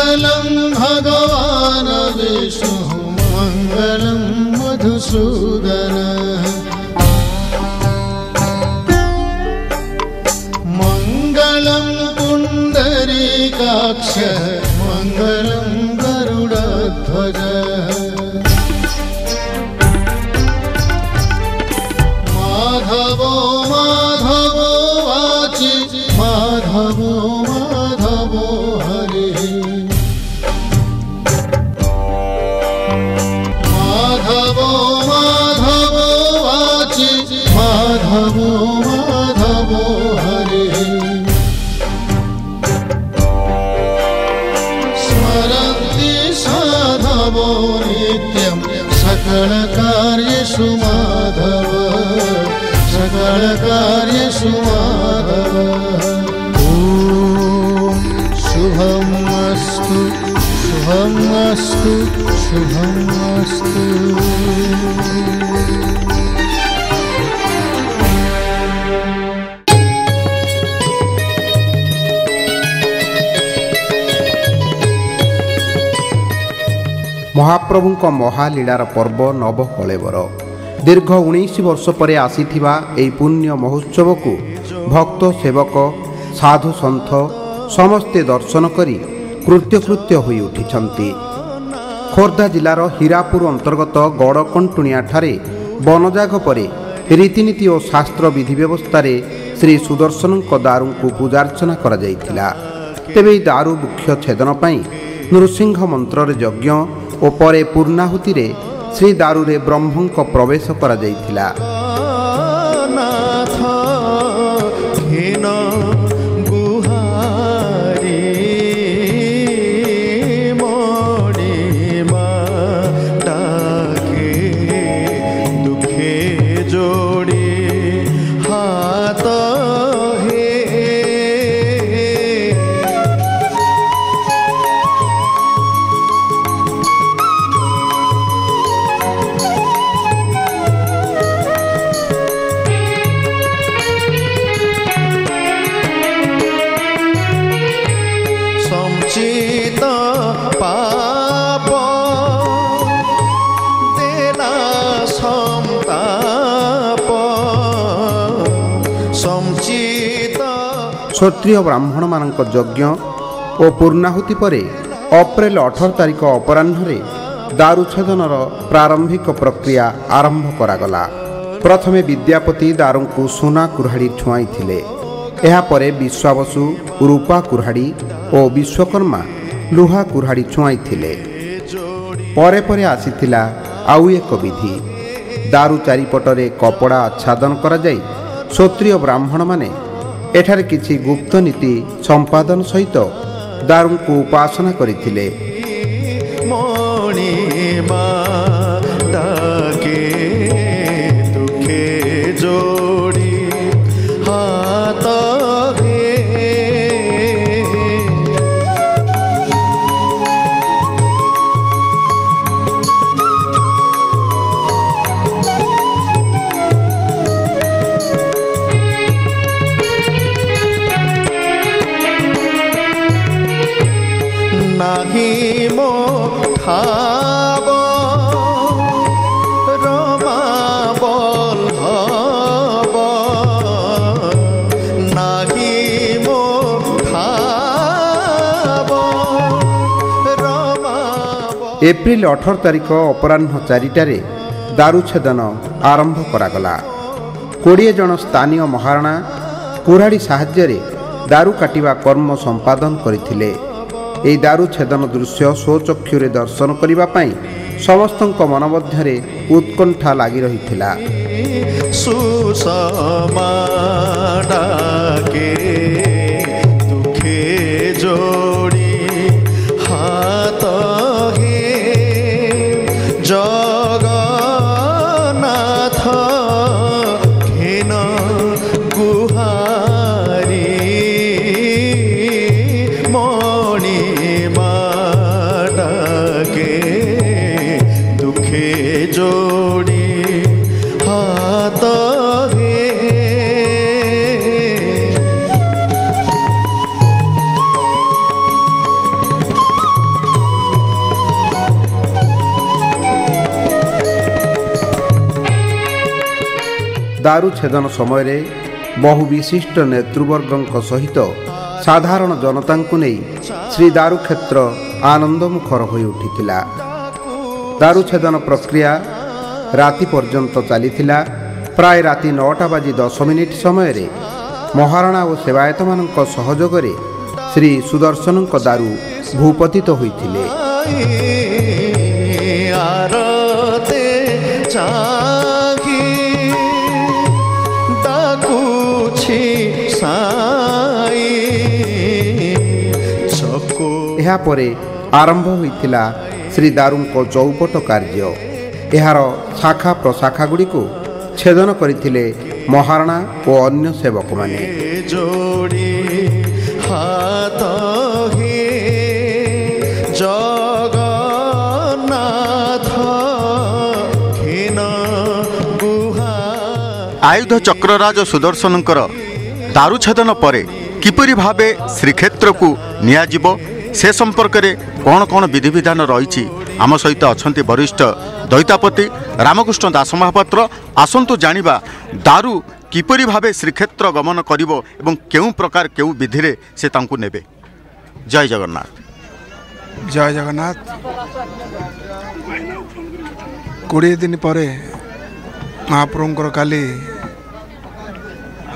मङ्गलं भगवान् विष्णुः मङ्गलं मधुसूदन मङ्गलं पुण्डरीकाक्ष मङ्गलं गरुडध्वज माधवो माधवो वाचि माधवो माधवो हरिः माधवो माधवो वाचि माधवो माधवो हरिः स्मरन्ति साधवो नित्यं सकलकार्येषु माधव सकलकार्येषु माधव शुभमस्तु शुभमस्तु शुभमस्तु। महाप्रभुଙ୍କ महालीଳାର पर्व नवकलेवर दीर्घ 19 वर्ष पर आसीथिबा एही पुण्य महोत्सवକୁ भक्त सेवक साधु सन्थ समस्ते दर्शन करी कृत्यकृत्य होई उठिछंती। खोर्धा जिलार हीरापुर अंतर्गत गड़कंटुनिया ठारे वनजाग परे रीतिनीति और शास्त्र विधि व्यवस्था श्री सुदर्शन दारू को पूजार्चना करा जायथिला। तेबे दारू वृक्ष छेदन पई नृसिंह मंत्र यज्ञ और परे पूर्णाहुति रे श्री दारू रे ब्रह्मंक प्रवेश करा जायथिला। क्षत्रिय ब्राह्मण मानक यज्ञ और पूर्णाहुति परे अप्रैल 18 तारिख अपराह्न दारू छेदनर प्रारंभिक प्रक्रिया आरंभ करागला। प्रथमे विद्यापति दारू को सुना कुराड़ी छुआई थिले। एहा परे विश्वावसु रूपा कुराड़ी और विश्वकर्मा लुहा कुराड़ी छुआई थिले। परे परे आसीथिला आउ एक विधि दारू चारिपटरे कपड़ा आच्छादन करा जाई क्षत्रिय ब्राह्मण माने एठारे किछि गुप्त नीति संपादन सहित दारू को उपासना करिथिले। एप्रिल 18 तारिख अपराह्न 4टारे दारू छेदन आरंभ करागला। 20 जन स्थानीय महाराणा कुराड़ी साहाय्य दारू काटिबा कर्म संपादन करथिले। एही दारू छेदन दृश्य स्वचक्षुरे दर्शन करिबा पई समस्तଙ୍କ मन मध्यरे उत्कंठा लागि रहिथिला। ଦାରୁ ଛେଦନ ସମୟରେ ବହୁ ବିଶିଷ୍ଟ ନେତୃବର୍ଗଙ୍କ ସହିତ ସାଧାରଣ ଜନତାଙ୍କୁ ନେଇ ଶ୍ରୀ ଦାରୁକ୍ଷେତ୍ର ଆନନ୍ଦମୁଖର ହୋଇ ଉଠିଥିଲା। ଦାରୁ ଛେଦନ ପ୍ରକ୍ରିୟା ରାତି ପର୍ଯ୍ୟନ୍ତ ଚାଲିଥିଲା। ପ୍ରାୟ ରାତି 9:10 ସମୟରେ ମହାରଣା ଓ ସେବାୟତମାନଙ୍କ ସହଯୋଗରେ ଶ୍ରୀ ସୁଦର୍ଶନଙ୍କ ଦାରୁ ଭୂପତିତ ହୋଇଥିଲେ। ଏହାପରେ ଆରମ୍ଭ ହୋଇଥିଲା ଶ୍ରୀ ଦାରୁଙ୍କ ଚୌପଟ କାର୍ଯ୍ୟ। ଏହାର ଶାଖା ପ୍ରଶାଖା ଗୁଡ଼ିକୁ ଛେଦନ କରିଥିଲେ ମହାରଣା ଓ ଅନ୍ୟ ସେବକମାନେ। ଆୟୁଧ ଚକ୍ରରାଜ ସୁଦର୍ଶନଙ୍କର ଦାରୁଛେଦନ ପରେ କିପରି ଭାବେ ଶ୍ରୀକ୍ଷେତ୍ରକୁ ନିଆଯିବ ସେ ସମ୍ପର୍କରେ କ'ଣ କ'ଣ ବିଧିବିଧାନ ରହିଛି ଆମ ସହିତ ଅଛନ୍ତି ବରିଷ୍ଠ ଦୈତାପତି ରାମକୃଷ୍ଣ ଦାସ ମହାପାତ୍ର। ଆସନ୍ତୁ ଜାଣିବା ଦାରୁ କିପରି ଭାବେ ଶ୍ରୀକ୍ଷେତ୍ର ଗମନ କରିବ ଏବଂ କେଉଁ ପ୍ରକାର କେଉଁ ବିଧିରେ ସେ ତାଙ୍କୁ ନେବେ। ଜୟ ଜଗନ୍ନାଥ। ଜୟ ଜଗନ୍ନାଥ। 20 ଦିନ ପରେ ମହାପ୍ରଭୁଙ୍କର କାଲି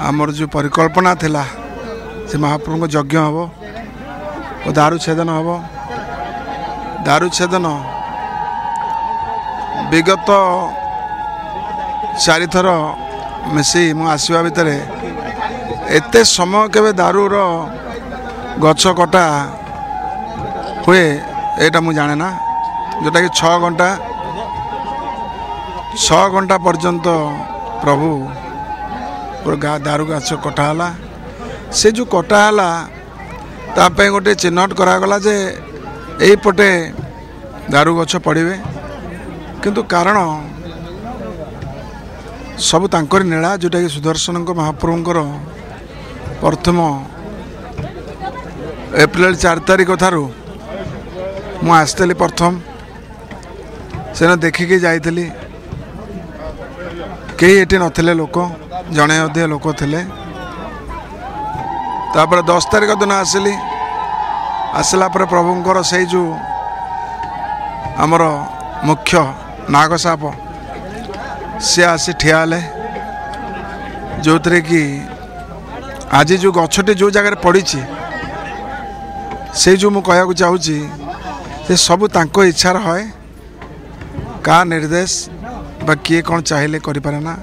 ଆମର ଯେଉଁ ପରିକଳ୍ପନା ଥିଲା ସେ ମହାପ୍ରଭୁଙ୍କ ଯଜ୍ଞ ହେବ ଓ ଦାରୁ ଛେଦନ ହେବ। ଦାରୁ ଛେଦନ ବିଗତ 4 ଥର ମିଶି ମୁଁ ଆସିବା ଭିତରେ ଏତେ ସମୟ କେବେ ଦାରୁର ଗଛ କଟା ହୁଏ ଏଇଟା ମୁଁ ଜାଣେ ନା, ଯେଉଁଟାକି 6 ଘଣ୍ଟା ପର୍ଯ୍ୟନ୍ତ ପ୍ରଭୁ ଦାରୁ ଗଛ କଟା ହେଲା। ସେ ଯେଉଁ କଟା ହେଲା ତା ପାଇଁ ଗୋଟେ ଚିହ୍ନଟ କରାଗଲା ଯେ ଏଇପଟେ ଦାରୁ ଗଛ ପଡ଼ିବେ, କିନ୍ତୁ କାରଣ ସବୁ ତାଙ୍କରି ନୀଳା, ଯେଉଁଟାକି ସୁଦର୍ଶନଙ୍କ ମହାପ୍ରଭୁଙ୍କର ପ୍ରଥମ ଏପ୍ରିଲ 4 ତାରିଖ ଠାରୁ ମୁଁ ଆସିଥିଲି। ପ୍ରଥମ ସେନ ଦେଖିକି ଯାଇଥିଲି, କେହି ଏଠି ନଥିଲେ, ଲୋକ ଜଣେ ଅଧେ ଲୋକ ଥିଲେ। ତାପରେ 10 ତାରିଖ ଦିନ ଆସିଲା ପରେ ପ୍ରଭୁଙ୍କର ସେଇ ଯେଉଁ ଆମର ମୁଖ୍ୟ ନାଗ ସାପ ସିଏ ଆସି ଠିଆ ହେଲେ, ଯେଉଁଥିରେ କି ଆଜି ଯେଉଁ ଗଛଟି ଯେଉଁ ଜାଗାରେ ପଡ଼ିଛି ସେଇ ଯେଉଁ ମୁଁ କହିବାକୁ ଚାହୁଁଛି ସେ ସବୁ ତାଙ୍କ ଇଚ୍ଛାର ହଏ, କାହା ନିର୍ଦ୍ଦେଶ ବା କିଏ କ'ଣ ଚାହିଁଲେ କରିପାରେ ନା।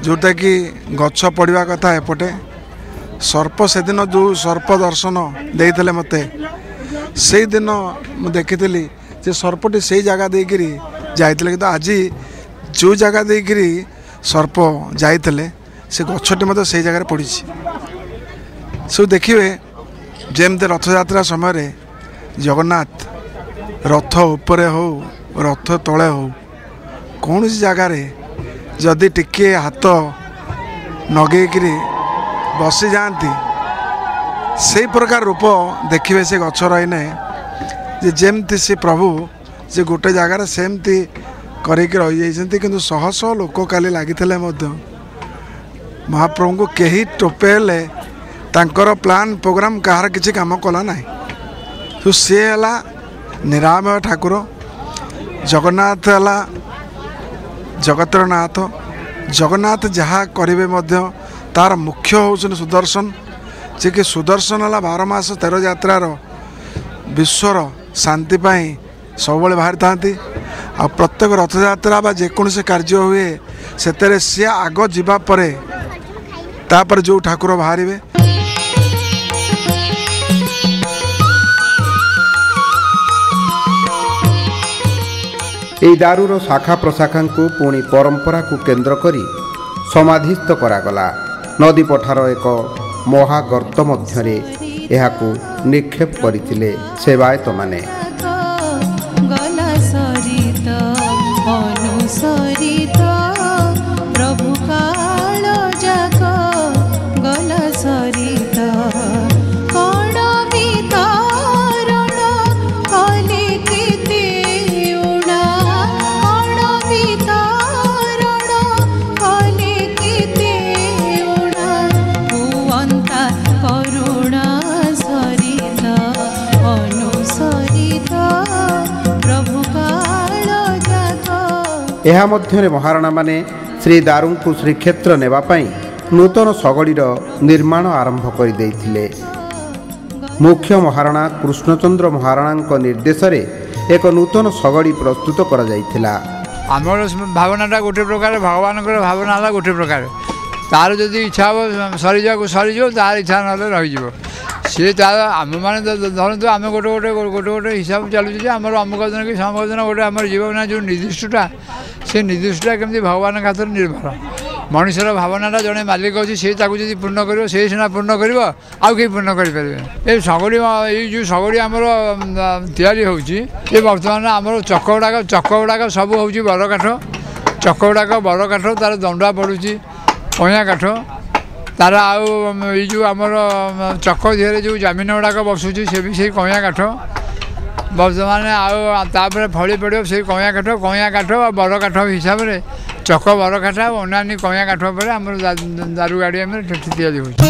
ଯେଉଁଟାକି ଗଛ ପଡ଼ିବା କଥା ଏପଟେ, ସର୍ପ ସେଦିନ ଯେଉଁ ସର୍ପ ଦର୍ଶନ ଦେଇଥିଲେ ମୋତେ, ସେଇଦିନ ମୁଁ ଦେଖିଥିଲି ଯେ ସର୍ପଟି ସେଇ ଜାଗା ଦେଇକିରି ଯାଇଥିଲେ, କିନ୍ତୁ ଆଜି ଯେଉଁ ଜାଗା ଦେଇକିରି ସର୍ପ ଯାଇଥିଲେ ସେ ଗଛଟି ମଧ୍ୟ ସେଇ ଜାଗାରେ ପଡ଼ିଛି। ସବୁ ଦେଖିବେ ଯେମିତି ରଥଯାତ୍ରା ସମୟରେ ଜଗନ୍ନାଥ ରଥ ଉପରେ ହେଉ ରଥ ତଳେ ହେଉ କୌଣସି ଜାଗାରେ ଯଦି ଟିକିଏ ହାତ ନଗେଇକିରି ବସିଯାଆନ୍ତି, ସେଇ ପ୍ରକାର ରୂପ ଦେଖିବେ ସେ ଗଛ ରହିନେ, ଯେ ଯେମିତି ସେ ପ୍ରଭୁ ଯେ ଗୋଟେ ଜାଗାରେ ସେମିତି କରିକି ରହିଯାଇଛନ୍ତି। କିନ୍ତୁ ଶହ ଶହ ଲୋକ କାଲି ଲାଗିଥିଲେ ମଧ୍ୟ ମହାପ୍ରଭୁଙ୍କୁ କେହି ଟୋପେ ହେଲେ ତାଙ୍କର ପ୍ଲାନ୍ ପ୍ରୋଗ୍ରାମ୍ କାହାର କିଛି କାମ କଲା ନାହିଁ। ତ ସିଏ ହେଲା ନିରାମୟ ଠାକୁର, ଜଗନ୍ନାଥ ହେଲା ଜଗତର ନାଥ। ଜଗନ୍ନାଥ ଯାହା କରିବେ ମଧ୍ୟ ତାର ମୁଖ୍ୟ ହେଉଛନ୍ତି ସୁଦର୍ଶନ, ଯେ କି ସୁଦର୍ଶନ ହେଲା 12 ମାସ 13 ଯାତ୍ରାର ବିଶ୍ୱର ଶାନ୍ତି ପାଇଁ ସବୁବେଳେ ବାହାରିଥାନ୍ତି। ଆଉ ପ୍ରତ୍ୟେକ ରଥଯାତ୍ରା ବା ଯେକୌଣସି କାର୍ଯ୍ୟ ହୁଏ ସେଥିରେ ସିଏ ଆଗ ଯିବା ପରେ ତାପରେ ଯେଉଁ ଠାକୁର ବାହାରିବେ। ଏହି ଦାରୁର ଶାଖା ପ୍ରଶାଖାଙ୍କୁ ପୁଣି ପରମ୍ପରାକୁ କେନ୍ଦ୍ର କରି ସମାଧିସ୍ଥ କରାଗଲା। ନଦୀ ପଠାର ଏକ ମହାଗର୍ତ୍ତ ମଧ୍ୟରେ ଏହାକୁ ନିକ୍ଷେପ କରିଥିଲେ ସେବାୟତମାନେ। ଏହା ମଧ୍ୟରେ ମହାରଣାମାନେ ଶ୍ରୀ ଦାରୁଙ୍କୁ ଶ୍ରୀକ୍ଷେତ୍ର ନେବା ପାଇଁ ନୂତନ ଶଗଡ଼ିର ନିର୍ମାଣ ଆରମ୍ଭ କରିଦେଇଥିଲେ। ମୁଖ୍ୟ ମହାରଣା କୃଷ୍ଣଚନ୍ଦ୍ର ମହାରଣାଙ୍କ ନିର୍ଦ୍ଦେଶରେ ଏକ ନୂତନ ଶଗଡ଼ି ପ୍ରସ୍ତୁତ କରାଯାଇଥିଲା। ଆମର ଭାବନାଟା ଗୋଟେ ପ୍ରକାର, ଭଗବାନଙ୍କର ଭାବନା ହେଲା ଗୋଟେ ପ୍ରକାର। ତାର ଯଦି ଇଚ୍ଛା ହେବ ସରିଯିବାକୁ ସରିଯିବ, ତାର ଇଚ୍ଛା ନହେଲେ ରହିଯିବ। ସିଏ ତାର ଆମେମାନେ ଧରନ୍ତୁ ଆମେ ଗୋଟେ ହିସାବ ଚାଲୁଛି ଯେ ଆମର ଅମୁକ ଦିନ କି ସମୁକ ଦିନ ଗୋଟେ ଆମର ଜୀବନ ଯେଉଁ ନିର୍ଦ୍ଦିଷ୍ଟଟା, ସେ ନିର୍ଦ୍ଦିଷ୍ଟଟା କେମିତି ଭଗବାନଙ୍କ ହାତରେ ନିର୍ଭର। ମଣିଷର ଭାବନାଟା ଜଣେ ମାଲିକ ଅଛି, ସେ ତାକୁ ଯଦି ପୂର୍ଣ୍ଣ କରିବ, ସେ ସିନା ପୂର୍ଣ୍ଣ କରିବ, ଆଉ କେହି ପୂର୍ଣ୍ଣ କରିପାରିବେ। ଏଇ ଶଗଡ଼ି, ଏଇ ଯେଉଁ ଶଗଡ଼ି ଆମର ତିଆରି ହେଉଛି, ଏ ବର୍ତ୍ତମାନ ଆମର ଚକ ଗୁଡ଼ାକ ସବୁ ହେଉଛି ବଡ଼ କାଠ। ଚକ ଗୁଡ଼ାକ ବଡ଼ କାଠ, ତାର ଦଣ୍ଡା ପଡ଼ୁଛି କଇଁଆ କାଠ। ତାର ଆଉ ଏଇ ଯେଉଁ ଆମର ଚକ ଦେହରେ ଯେଉଁ ଜାମିନ ଗୁଡ଼ାକ ବସୁଛି, ସେ ବି ସେଇ କଇଁଆ କାଠ ବର୍ତ୍ତମାନ। ଆଉ ତାପରେ ଫଳି ପଡ଼ିବ ସେଇ କଇଁଆ କାଠ ଆଉ ବଡ଼ କାଠ ହିସାବରେ ଚକ ବଡ଼ କାଠ ଆଉ ଅନ୍ୟାନ୍ୟ କଇଁଆ କାଠ ଉପରେ ଆମର ଦାରୁ ଗାଡ଼ି ଆମର ତିଆରି ହେଉଛି।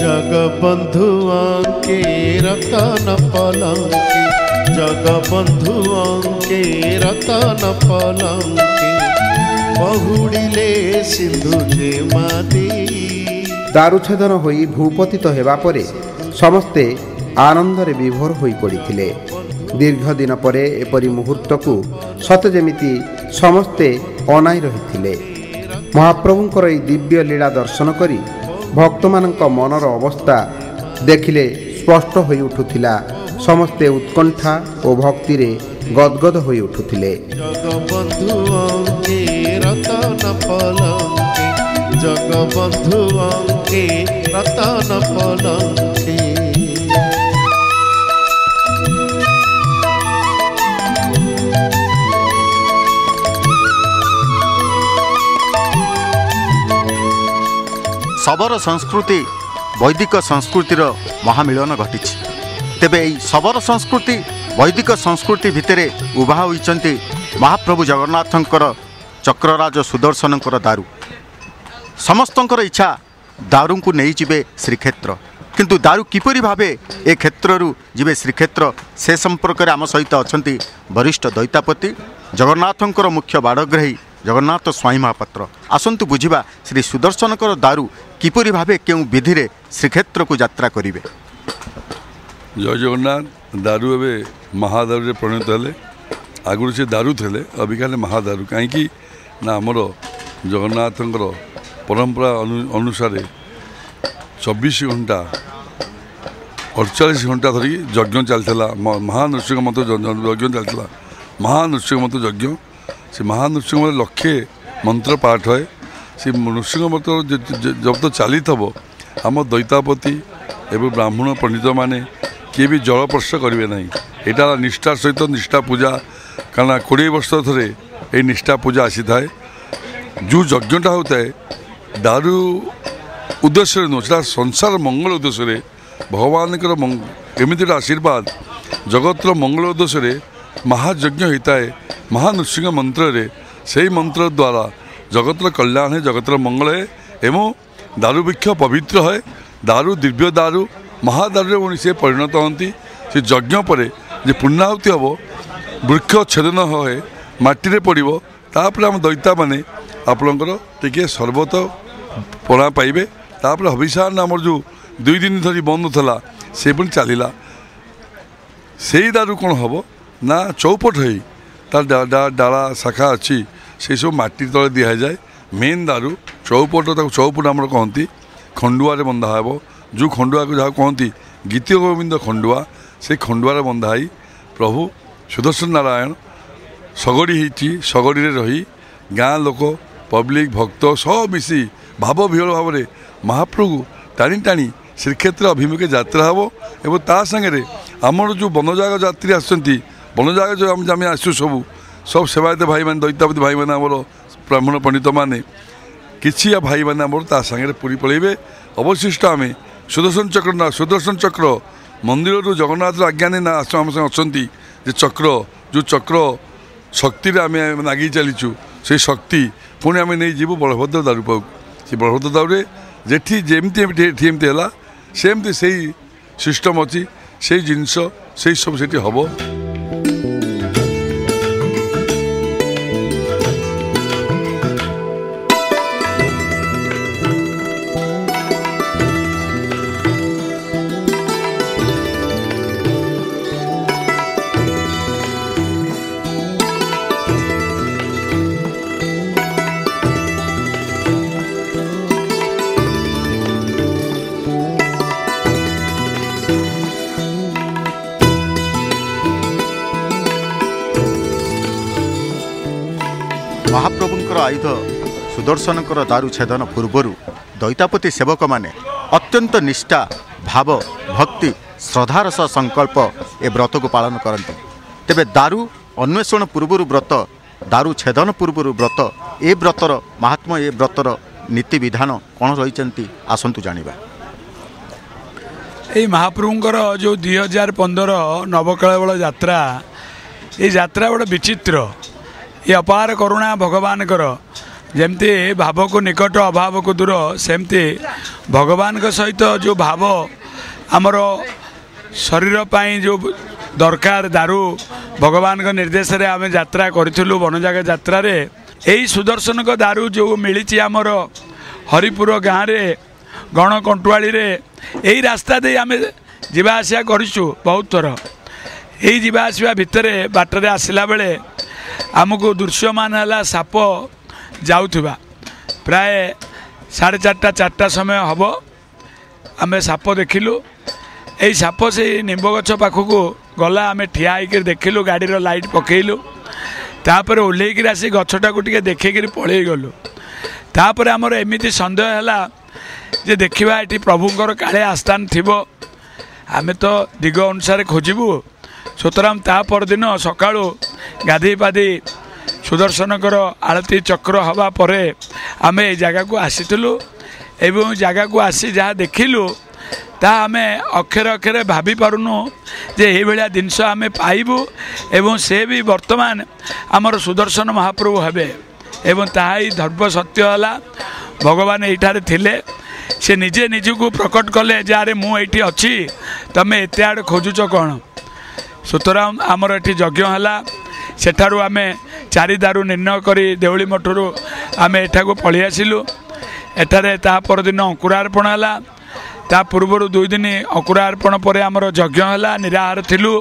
जगबंधु अंके रतन पलंके, जगबंधु अंके रतन पलंके, बहुड़िले सिंधु जे मादी। ଦାରୁଛେଦନ ହୋଇ ଭୂପତିତ ହେବା ପରେ ସମସ୍ତେ ଆନନ୍ଦରେ ବିଭୋର ହୋଇ ପଡ଼ିଥିଲେ। ଦୀର୍ଘ ଦିନ ପରେ ଏପରି ମୁହୂର୍ତ୍ତକୁ ସତେ ଯେମିତି ସମସ୍ତେ ଅନାଇ ରହିଥିଲେ। ମହାପ୍ରଭୁଙ୍କର ଏହି ଦିବ୍ୟ ଲୀଳା ଦର୍ଶନ କରି ଭକ୍ତମାନଙ୍କ ମନର ଅବସ୍ଥା ଦେଖିଲେ ସ୍ପଷ୍ଟ ହୋଇ ଉଠୁଥିଲା। ସମସ୍ତେ ଉତ୍କଣ୍ଠା ଓ ଭକ୍ତିରେ ଗଦଗଦ ହୋଇ ଉଠୁଥିଲେ। जगबंधु अंके रतन पलंके, जगबंधु अंके रतन पलंके। ଶବର ସଂସ୍କୃତି ବୈଦିକ ସଂସ୍କୃତିର ମହାମିଳନ ଘଟିଛି। ତେବେ ଏହି ଶବର ସଂସ୍କୃତି ବୈଦିକ ସଂସ୍କୃତି ଭିତରେ ଉଭା ହୋଇଛନ୍ତି ମହାପ୍ରଭୁ ଜଗନ୍ନାଥଙ୍କର ଚକ୍ରରାଜ ସୁଦର୍ଶନଙ୍କର ଦାରୁ। ସମସ୍ତଙ୍କର ଇଚ୍ଛା ଦାରୁଙ୍କୁ ନେଇଯିବେ ଶ୍ରୀକ୍ଷେତ୍ର, କିନ୍ତୁ ଦାରୁ କିପରି ଭାବେ ଏ କ୍ଷେତ୍ରରୁ ଯିବେ ଶ୍ରୀକ୍ଷେତ୍ର, ସେ ସମ୍ପର୍କରେ ଆମ ସହିତ ଅଛନ୍ତି ବରିଷ୍ଠ ଦୈତାପତି ଜଗନ୍ନାଥଙ୍କର ମୁଖ୍ୟ ବାଡ଼ଗ୍ରାହୀ ଜଗନ୍ନାଥ ସ୍ୱାଇଁ ମହାପାତ୍ର। ଆସନ୍ତୁ ବୁଝିବା ଶ୍ରୀ ସୁଦର୍ଶନଙ୍କର ଦାରୁ କିପରି ଭାବେ କେଉଁ ବିଧିରେ ଶ୍ରୀକ୍ଷେତ୍ରକୁ ଯାତ୍ରା କରିବେ। ଜୟ ଜଗନ୍ନାଥ। ଦାରୁ ଏବେ ମହାଦାରୁରେ ପରିଣତ ହେଲେ। ଆଗରୁ ସେ ଦାରୁ ଥିଲେ, ଅବିକା ହେଲେ ମହାଦାରୁ। କାହିଁକି ନା ଆମର ଜଗନ୍ନାଥଙ୍କର ପରମ୍ପରା ଅନୁସାରେ 24 ଘଣ୍ଟା 48 ଘଣ୍ଟା ଧରି ଯଜ୍ଞ ଚାଲିଥିଲା। ମହାନୃସିଂହ ମନ୍ତ୍ର ଯଜ୍ଞ ଚାଲିଥିଲା। ମହାନୃସିଂହ ମନ୍ତ୍ର ଯଜ୍ଞ, ସେ ମହାନୃସିଂହ ମନ୍ତ୍ର ଲକ୍ଷେ ମନ୍ତ୍ର ପାଠ ହୁଏ। ସେ ନୃସିଂହ ମନ୍ତ୍ର ଜବ ଚାଲିଥିବ, ଆମ ଦୈତାପତି ଏବଂ ବ୍ରାହ୍ମଣ ପଣ୍ଡିତମାନେ କିଏ ବି ଜଳ ସ୍ପର୍ଶ କରିବେ ନାହିଁ। ଏଇଟା ନିଷ୍ଠା ସହିତ ନିଷ୍ଠା ପୂଜା, କାରଣ 20 ବର୍ଷ ଥରେ ଏଇ ନିଷ୍ଠା ପୂଜା ଆସିଥାଏ। ଯେଉଁ ଯଜ୍ଞଟା ହେଉଥାଏ ଦାରୁ ଉଦ୍ଦେଶ୍ୟରେ ନୁହେଁ, ସେଟା ସଂସାର ମଙ୍ଗଳ ଉଦ୍ଦେଶ୍ୟରେ, ଭଗବାନଙ୍କର ଏମିତି ଗୋଟେ ଆଶୀର୍ବାଦ, ଜଗତର ମଙ୍ଗଳ ଉଦ୍ଦେଶ୍ୟରେ ମହାଯଜ୍ଞ ହୋଇଥାଏ ମହାନୃସିଂହ ମନ୍ତ୍ରରେ। ସେହି ମନ୍ତ୍ର ଦ୍ୱାରା ଜଗତର କଲ୍ୟାଣ ହୁଏ, ଜଗତର ମଙ୍ଗଳ ହୁଏ ଏବଂ ଦାରୁ ବୃକ୍ଷ ପବିତ୍ର ହୁଏ। ଦାରୁ ଦିବ୍ୟ ଦାରୁ ମହାଦାରୁରେ ସେ ପରିଣତ ହୁଅନ୍ତି। ସେ ଯଜ୍ଞ ପରେ ଯେ ପୂର୍ଣ୍ଣାହୁତି ହେବ, ବୃକ୍ଷ ଛେଦନ ହୁଏ, ମାଟିରେ ପଡ଼ିବ। ତାପରେ ଆମ ଦୈତାମାନେ ଆପଣଙ୍କର ଟିକିଏ ସର୍ବତ ପଣା ପାଇବେ। ତାପରେ ହବିଷାନ୍ନ ଆମର ଯେଉଁ 2 ଦିନ ଧରି ବନ୍ଦ ଥିଲା, ସେ ପୁଣି ଚାଲିଲା। ସେଇ ଦାରୁ କ'ଣ ହେବ ନା ଚୌପଟ ହେଇ ତାର ଡାଳା ଶାଖା ଅଛି, ସେସବୁ ମାଟି ତଳେ ଦିଆଯାଏ। ମେନ୍ ଦାରୁ ଚୌପଟ, ତାକୁ ଚୌପଟ ଆମର କହନ୍ତି। ଖଣ୍ଡୁଆରେ ବନ୍ଧା ହେବ। ଯେଉଁ ଖଣ୍ଡୁଆକୁ ଯାହାକୁ କହନ୍ତି ଗୀତିୟ ଗୋବିନ୍ଦ ଖଣ୍ଡୁଆ, ସେ ଖଣ୍ଡୁଆରେ ବନ୍ଧା ହେଇ ପ୍ରଭୁ ସୁଦର୍ଶନ ନାରାୟଣ ଶଗଡ଼ି ହେଇଛି। ଶଗଡ଼ିରେ ରହି ଗାଁ ଲୋକ, ପବ୍ଲିକ, ଭକ୍ତ ସବୁ ମିଶି ଭାବ ବିହଳ ଭାବରେ ମହାପ୍ରଭୁ ଟାଣି ଟାଣି ଶ୍ରୀକ୍ଷେତ୍ର ଅଭିମୁଖେ ଯାତ୍ରା ହେବ। ଏବଂ ତା ସାଙ୍ଗରେ ଆମର ଯେଉଁ ବନଜାଗ ଯାତ୍ରୀ ଆସୁଛନ୍ତି, ବନଜାଗ ଯେଉଁ ଆମେ ଆସୁ ସବୁ ସେବାୟତ ଭାଇମାନେ, ଦୈତାପତି ଭାଇମାନେ, ଆମର ବ୍ରାହ୍ମଣ ପଣ୍ଡିତମାନେ, କିଛି ଭାଇମାନେ ଆମର ତା ସାଙ୍ଗରେ ପୁରୀ ପଳାଇବେ। ଅବଶିଷ୍ଟ ଆମେ ସୁଦର୍ଶନ ଚକ୍ର ମନ୍ଦିରରୁ ଜଗନ୍ନାଥର ଆଜ୍ଞା ନେଇ ଆମ ସାଙ୍ଗେ ଅଛନ୍ତି। ଯେ ଚକ୍ର, ଯେଉଁ ଚକ୍ର ଶକ୍ତିରେ ଆମେ ନାଗି ଚାଲିଛୁ, ସେଇ ଶକ୍ତି ପୁଣି ଆମେ ନେଇଯିବୁ ବଳଭଦ୍ର ଦାରୁ ପାଖକୁ। ସେ ବଳଭଦ୍ର ଦାରୁରେ ଯେଠି ଯେମିତି ଏଠି ଏମିତି ହେଲା, ସେମିତି ସେଇ ସିଷ୍ଟମ୍ ଅଛି, ସେଇ ଜିନିଷ ସେଇ ସବୁ ସେଠି ହେବ। महाप्रभुंकर आयुध सुदर्शनकर दारु छेदन पूर्वर दैतापति सेवक माने अत्यंत निष्ठा भाव भक्ति श्रद्धार सह संकल्प ए व्रत को पालन करते। तेबे दारु अन्वेषण पूर्वर व्रत दारु छेदन पूर्वर व्रत ए व्रतर महात्मा ए व्रतर नीति विधान कौन रही आसतु जानिबा। ये महाप्रभुंकर जो 2015 नवकलेवर यात्रा ये यात्रा बड़ा विचित्र। ये अपार करुणा भगवान जमती भाव को निकट अभाव को दूर सेमती भगवान सहित जो भाव आमर शरीर पाई जो दरकार दारू भगवान निर्देश रे आम यात्रा करूँ वनजाग यात्रा रे यही सुदर्शन का दारू जो मिली आमर हरिपुर गाँव में गणकंटुआली यही रास्ता दे आम जीवा आसिया करूँ बहुत थर। यही जीवा आसिया भितर बाटर आसला बेले आमको दृश्यमान है साप जाऊा प्राय 4:30 समय हम आम साप देखिलु। यही साप से निम्ब गछ पाखक गला आम ठिया होकर देखिलु गाड़ीर लाइट पकईलु तापर ओह्लैक आसी गछटा को टिके देखिक पलि गलु। तापर आमर एमती सन्देह है जे देखा ये प्रभुंर काले आस्थान थी आम तो दिग अनुसार खोजबू। सुतराम ता परदिन सकाळु गाधी पाधी सुदर्शनकर आरती चक्र हवा परे आम ए जगह को आसीलु एवं जगह को आसी जहाँ देखिलु ता आम अक्षर अक्षर भाभी पारुनु जे ये भाया जिनस आम पाइबू एवं से भी वर्तमान आमर सुदर्शन महाप्रभु हेबे एवं ताहा ही धर्म सत्य है। भगवान एठारे थिले से निजे निजको प्रकट कले जारे मु एठी अच्छी तमे एते आड़ खोजुच कौन। सुतराम आमर एठी यज्ञ है सेठारु आम 4 दारू निर्णय करी देउली मठरू आम एठा को पलि आसिलु। एठारे ता परदिन अंकुरार्पण है ता पूर्वर 2 दिन अंकुरार्पण पर आमर यज्ञ है निराहार थिलु।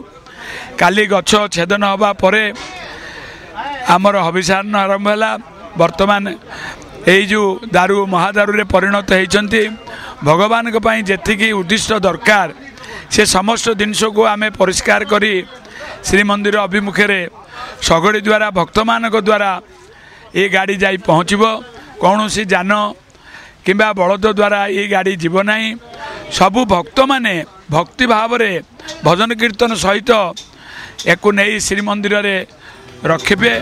काली गछ छेदन हवा परे आमर हविषान्न आरंभ है। वर्तमान यही जो दारू महादारू रे परिणत होती भगवान जी उद्दिष्ट दरकार से समस्त जिनस को आम परिष्कार करी श्रीमंदिर अभिमुखे सगड़ी द्वारा भक्त मान द्वारा ये गाड़ी जाई पहुँचब। कौन सी जान कि बलद द्वारा ये गाड़ी जीव ना सबू भक्त माने भक्ति भाव रे भजन कीर्तन सहित एक नहीं श्रीमंदिर रे रखिबे।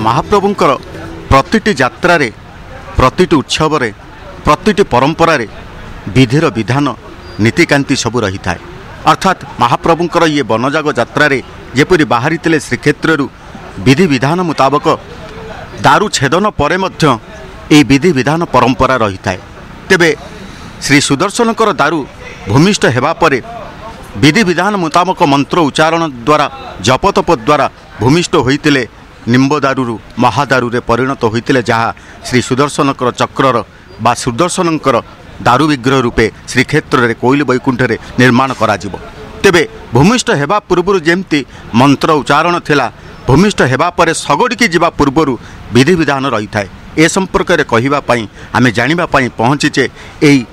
महाप्रभुंकर प्रतिटी यात्रा रे प्रतिटी उत्सव रे प्रतिटी परंपरा रे विधिर विधान नीतिकांति सबू रही थाए। अर्थात महाप्रभुंकर ये वनजाग यात्रा रे जेपरि बाहरी तिले श्रीक्षेत्रु विधि विधान मुताबक दारू छेदन परे मध्य ए विधि विधान परंपरा रही थाए। तेबे श्री सुदर्शनकर दारू भूमिष्ठ हेबा परे विधि विधान मुताबक मंत्र उच्चारण द्वारा जपतप द्वारा भूमिष्ठ होइतिले निम्ब दारू महादारू रे परिणत होइतिले जहाँ श्री सुदर्शनकर चक्रर बा सुदर्शनकर दारू विग्रह रूपे श्रीक्षेत्र रे कोइल वैकुंठ रे निर्माण कराजिबो। तेबे भूमिष्ठ हेबा पूर्वरु जेमती मंत्र उच्चारण थिला भूमिष्ठ हेबा परे सगड़िकी जीवा पूर्वरु विधि विधान रही थाए। ए संपर्क में कहवाई आम जानापी पहुँचीचे यही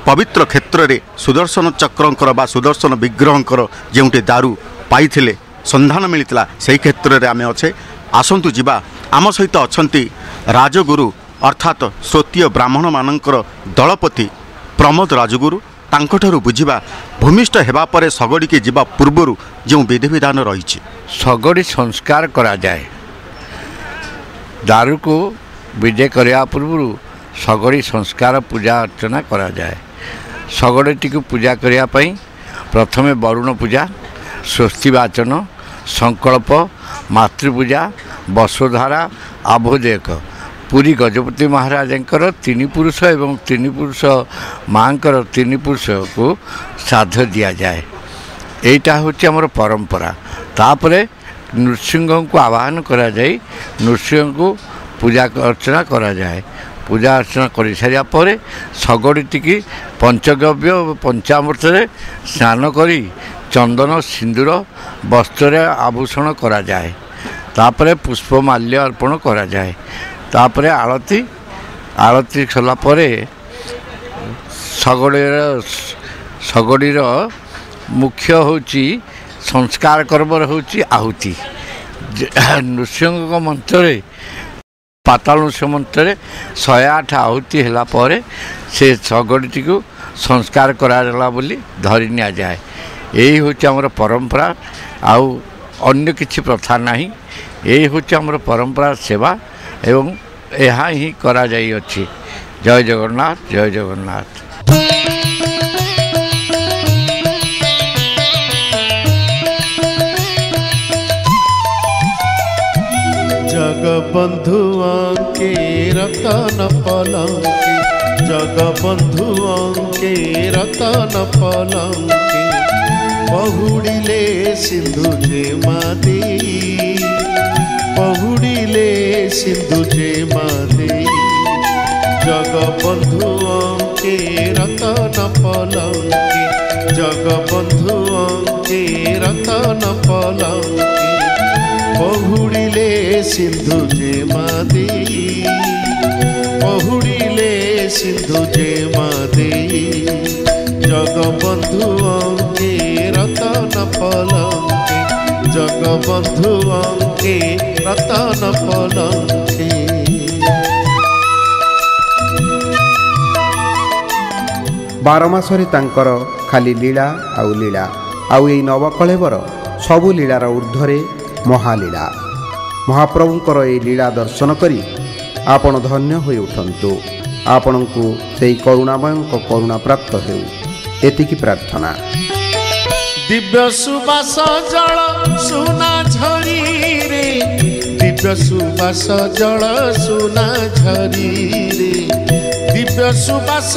पवित्र क्षेत्र में सुदर्शन चक्रंकर बा सुदर्शन विग्रहंकर जोटी दारू पाई संधान मिलता से क्षेत्र में आम अच्छे आसतु जीवा आम सहित अच्छा राजगुरु अर्थात श्रोतीय ब्राह्मण मानकर दलपति प्रमोद राजगुरु तांकठारु बुझिबा भूमिष्ठ हेबा परे सगड़ी के जीवा पूर्वरु जो विधि विधान रही सगड़ी संस्कार करा जाए दारू को विदे करने पूर्व सगड़ी संस्कार पूजा अर्चना करा जाए सगड़ी को पूजा करने प्रथमे वरुण पूजा स्वस्ति वाचन संकल्प मातृपूजा वसुधारा आभोदेक पुरी गजपति महाराजंकर तीन पुरुष एवं तीन पुरुष माँकर तीन पुरुष को श्राद्ध दि जाए यहीटा हूँ आमर परंपरा तापरे नृसिंह को आवाहन करा जाए नृसिंह को पूजा अर्चना करा जाए पूजा अर्चना कर सारा पर सगड़ी टी पंचगव्य पंचामृत स्नान करी चंदन सिंदूर वस्त्र आभूषण करा जाए तापरे पुष्पमाल्य अर्पण करा जाए तापरे आरती आरती सला परे सगड़ीर मुख्य होची संस्कार कर्म होची आहुति नृसिंह मंत्र पाताल नृसिंह मंत्र 108 आहुति हैला परे से सगड़ी को संस्कार कराला बोली धरी नि जाए यही हूँ आमर परंपरा आउ अन्य किछि प्रथा नहीं यही हूँ आमर परंपरा सेवा एवं यहाँ ही करा जाई अछि। जय जगन्नाथ जय जगन्नाथ। जगबंधु के रतन पलंके जगबंधु के रतन पलंके बहुड़िले सिंधु जे मादी बहुड़िले सिंधु जे मादी जगबंधु के रतन पलंके जगबंधु के रतन पलंके बहुड़िले सिंधु जे मादी बहुड़िले सिंधु जे मादी जगबंधु के रतन पलंके जगबंधु के रतन पलंके। बारमासरे तांकर खाली लीला आउ लीला आउ एई नवकलेवर सबु लीलार ऊर्ध्वरे महालीला महाप्रभुंकर एई लीला दर्शन करी आपण धन्य होई उठंतु आपणଙ୍କୁ सेई करुणामयଙ୍କ करुणा प्राप्त हेउ एतिकी प्रार्थना। दिव्य सुबास जल सुना झरी रे दिव्य सुबास जल सुना झरी रे दिव्य सुबास